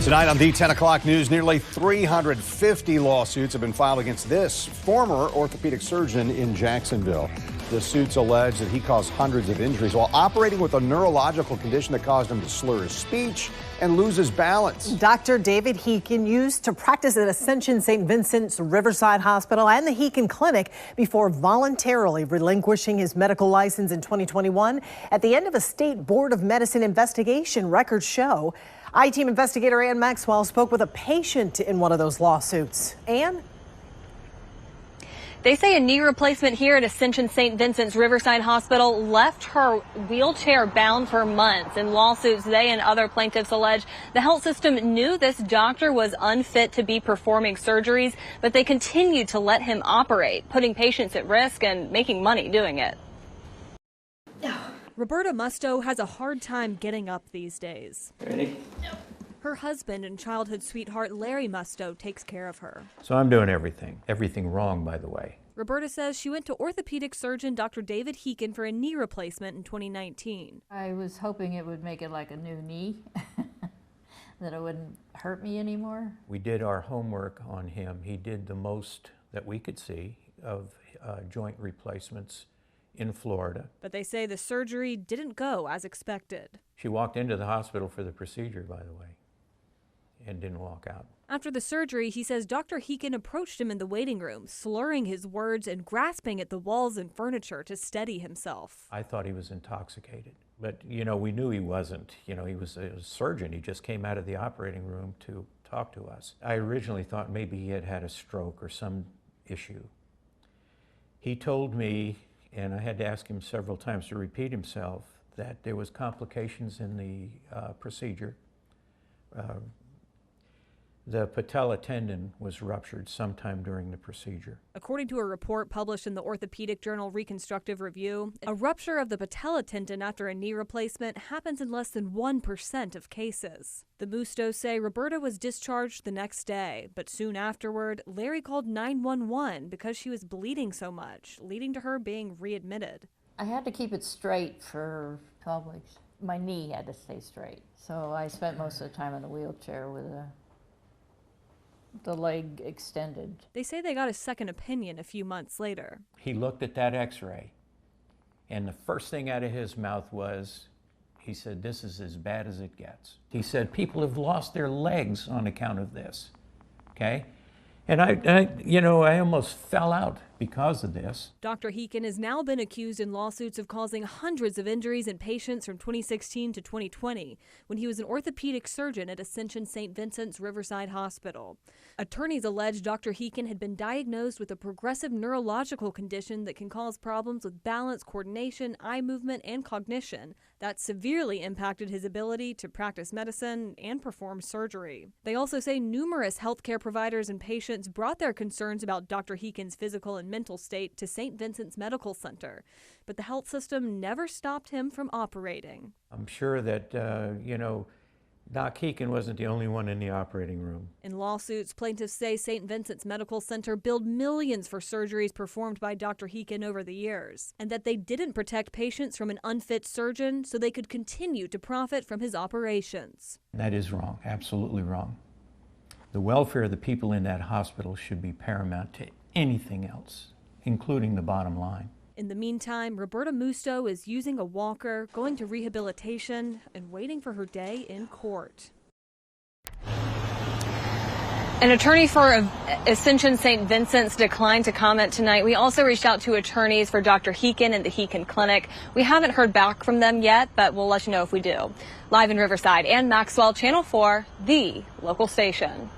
Tonight on the 10 o'clock news, nearly 350 lawsuits have been filed against this former orthopedic surgeon in Jacksonville. The suits allege that he caused hundreds of injuries while operating with a neurological condition that caused him to slur his speech and lose his balance. Dr. David Heekin used to practice at Ascension St. Vincent's Riverside Hospital and the Heekin Clinic before voluntarily relinquishing his medical license in 2021 at the end of a state board of medicine investigation, records show. I-Team investigator Ann Maxwell spoke with a patient in one of those lawsuits. Ann? They say a knee replacement here at Ascension St. Vincent's Riverside Hospital left her wheelchair bound for months. In lawsuits, they and other plaintiffs allege the health system knew this doctor was unfit to be performing surgeries, but they continued to let him operate, putting patients at risk and making money doing it. Roberta Musto has a hard time getting up these days. Ready? Her husband and childhood sweetheart Larry Musto takes care of her. So I'm doing everything wrong, by the way. Roberta says she went to orthopedic surgeon Dr. David Heekin for a knee replacement in 2019. I was hoping it would make it like a new knee, that it wouldn't hurt me anymore. We did our homework on him. He did the most that we could see of joint replacements in Florida. But they say the surgery didn't go as expected. She walked into the hospital for the procedure, by the way, and didn't walk out. After the surgery, he says Dr. Heekin approached him in the waiting room, slurring his words and grasping at the walls and furniture to steady himself. I thought he was intoxicated, but we knew he wasn't. He was a surgeon. He just came out of the operating room to talk to us. I originally thought maybe he had had a stroke or some issue. He told me, and I had to ask him several times to repeat himself, that there was complications in the procedure. The patella tendon was ruptured sometime during the procedure. According to a report published in the orthopedic journal Reconstructive Review, a rupture of the patella tendon after a knee replacement happens in less than 1% of cases. The Mustos say Roberta was discharged the next day, but soon afterward, Larry called 911 because she was bleeding so much, leading to her being readmitted. I had to keep it straight for 12 weeks. My knee had to stay straight, so I spent most of the time in a wheelchair with the leg extended. They say they got a second opinion a few months later. He looked at that x-ray, and the first thing out of his mouth was, he said, "This is as bad as it gets." He said, "People have lost their legs on account of this," okay? And I almost fell out because of this. Dr. Heekin has now been accused in lawsuits of causing hundreds of injuries in patients from 2016 to 2020 when he was an orthopedic surgeon at Ascension St. Vincent's Riverside Hospital. Attorneys allege Dr. Heekin had been diagnosed with a progressive neurological condition that can cause problems with balance, coordination, eye movement, and cognition that severely impacted his ability to practice medicine and perform surgery. They also say numerous healthcare providers and patients brought their concerns about Dr. Heekin's physical and mental state to St. Vincent's Medical Center, but the health system never stopped him from operating. I'm sure that, Doc Heekin wasn't the only one in the operating room. In lawsuits, plaintiffs say St. Vincent's Medical Center billed millions for surgeries performed by Dr. Heekin over the years, and that they didn't protect patients from an unfit surgeon so they could continue to profit from his operations. That is wrong, absolutely wrong. The welfare of the people in that hospital should be paramount to anything else, including the bottom line. In the meantime, Roberta Musto is using a walker, going to rehabilitation, and waiting for her day in court. An attorney for Ascension St. Vincent's declined to comment tonight. We also reached out to attorneys for Dr. Heekin and the Heekin Clinic. We haven't heard back from them yet, but we'll let you know if we do. Live in Riverside, Ann Maxwell, Channel 4, the local station.